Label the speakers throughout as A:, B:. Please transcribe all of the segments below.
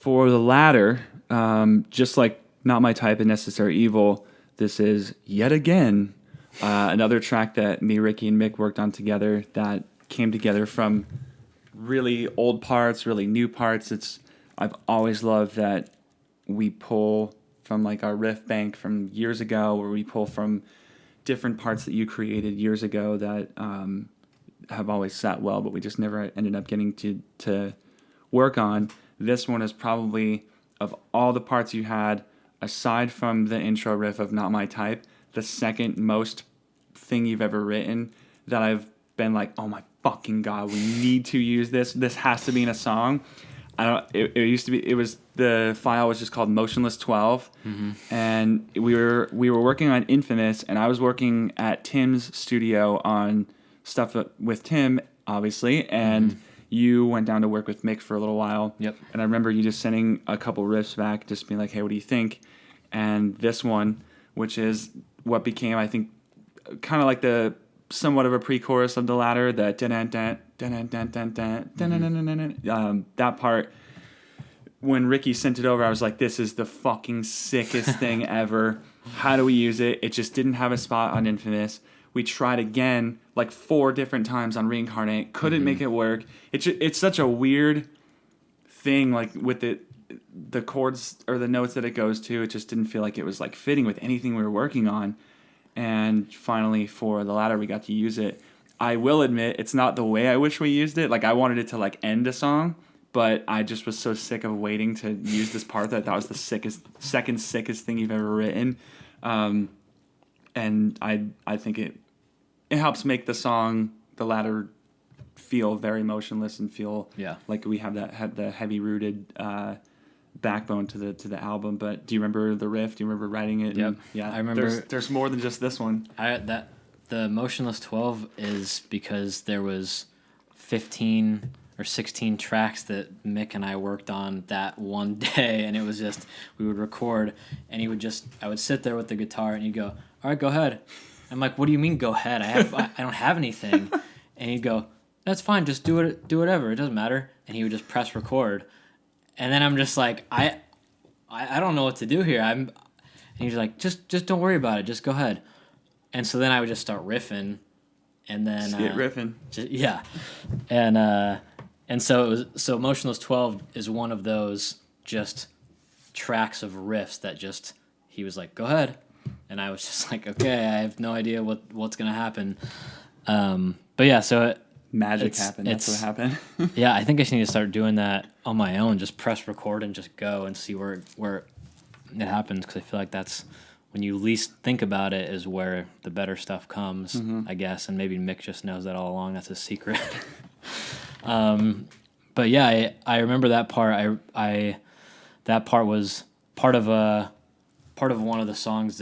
A: For the latter, just like Not My Type and Necessary Evil, this is yet again another track that me, Ricky, and Mick worked on together that came together from really old parts, really new parts. I've always loved that we pull from like our riff bank from years ago, where we pull from different parts that you created years ago that have always sat well, but we just never ended up getting to work on. This one is probably, of all the parts you had, aside from the intro riff of Not My Type, the second most thing you've ever written that I've been like, oh my fucking God, we need to use this. This has to be in a song. It used to be, it was, the file was just called Motionless 12. Mm-hmm. And we were working on Infamous, and I was working at Tim's studio on stuff with Tim, obviously, and you went down to work with Mick for a little while.
B: Yep.
A: And I remember you just sending a couple riffs back, just being like, hey, what do you think? And this one, which is what became, I think, kind of like the somewhat of a pre-chorus of the latter, the that part. When Ricky sent it over, I was like, this is the fucking sickest thing ever. How do we use it? It just didn't have a spot on Infamous. We tried again like 4 different times on Reincarnate. Couldn't make it work. It's such a weird thing, like with the chords or the notes that it goes to. It just didn't feel like it was like fitting with anything we were working on. And finally, for the latter, we got to use it. I will admit, it's not the way I wish we used it. Like, I wanted it to like end a song, but I just was so sick of waiting to use this part that was the second sickest thing you've ever written. And I think it helps make the song, the latter, feel very motionless and feel like we have the heavy rooted backbone to the album. But do you remember the riff? Do you remember writing it?
B: Yep.
A: Yeah,
B: I remember.
A: There's more than just this one.
B: The Motionless 12 is because there was 15 or 16 tracks that Mick and I worked on that one day, and it was just, we would record, and I would sit there with the guitar, and he'd go, all right, go ahead. I'm like, what do you mean go ahead? I don't have anything. And he'd go, that's fine, just do whatever, it doesn't matter. And he would just press record. And then I'm just like, I don't know what to do here. And he's like, just don't worry about it, just go ahead. And so then I would just start riffing, and then
A: just get riffing.
B: Yeah. And so Motionless 12 is one of those just tracks of riffs that just, he was like, go ahead. And I was just like, okay, I have no idea what's going to happen. But yeah, so
A: magic happened. That's what happened.
B: Yeah, I think I just need to start doing that on my own. Just press record and just go and see where it happens, because I feel like that's when you least think about it is where the better stuff comes, I guess. And maybe Mick just knows that all along. That's a secret. But yeah, I remember that part. That part was part of one of the songs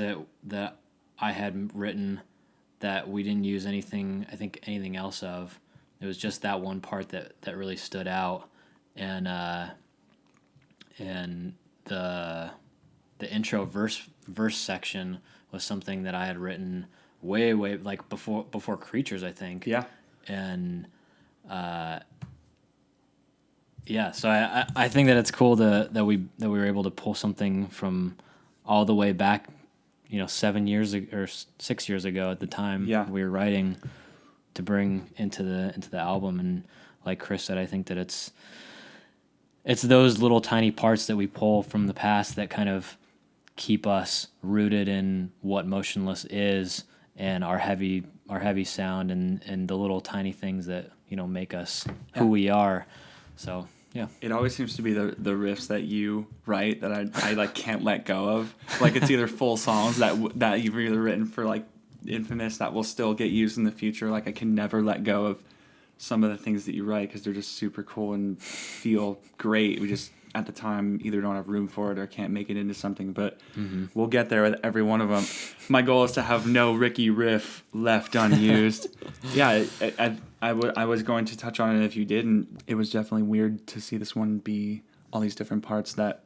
B: that I had written that we didn't use anything else of. It was just that one part that really stood out, and the intro verse section was something that I had written way like before Creatures, I think. Yeah. And so I think that it's cool that we were able to pull something from all the way back, 7 years ago, or 6 years ago at the time we were writing, to bring into the album. And like Chris said, I think that it's those little tiny parts that we pull from the past that kind of keep us rooted in what Motionless is, and our heavy sound, and the little tiny things that make us who we are. So yeah,
A: it always seems to be the riffs that you write that I like can't let go of. Like, it's either full songs that you've either written for like Infamous that will still get used in the future. Like, I can never let go of some of the things that you write because they're just super cool and feel great. We just at the time either don't have room for it or can't make it into something, but we'll get there with every one of them. My goal is to have no Ricky riff left unused. Yeah, I was going to touch on it if you didn't. It was definitely weird to see this one be all these different parts that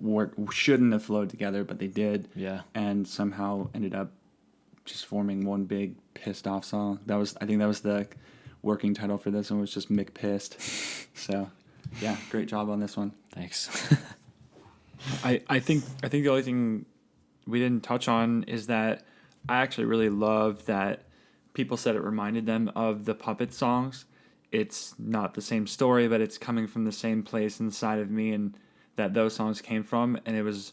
A: shouldn't have flowed together, but they did. Yeah. And somehow ended up just forming one big pissed off song. I think that was the working title for this one, was just Mick Pissed. So yeah, great job on this one.
B: Thanks.
A: I think the only thing we didn't touch on is that I actually really love that people said it reminded them of the Puppet songs. It's not the same story, but it's coming from the same place inside of me, and that those songs came from. And it was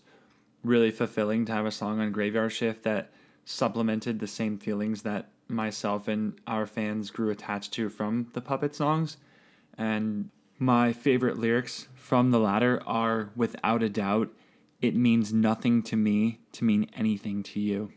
A: really fulfilling to have a song on Graveyard Shift that supplemented the same feelings that myself and our fans grew attached to from the Puppet songs. And my favorite lyrics from the latter are, without a doubt, "It means nothing to me to mean anything to you."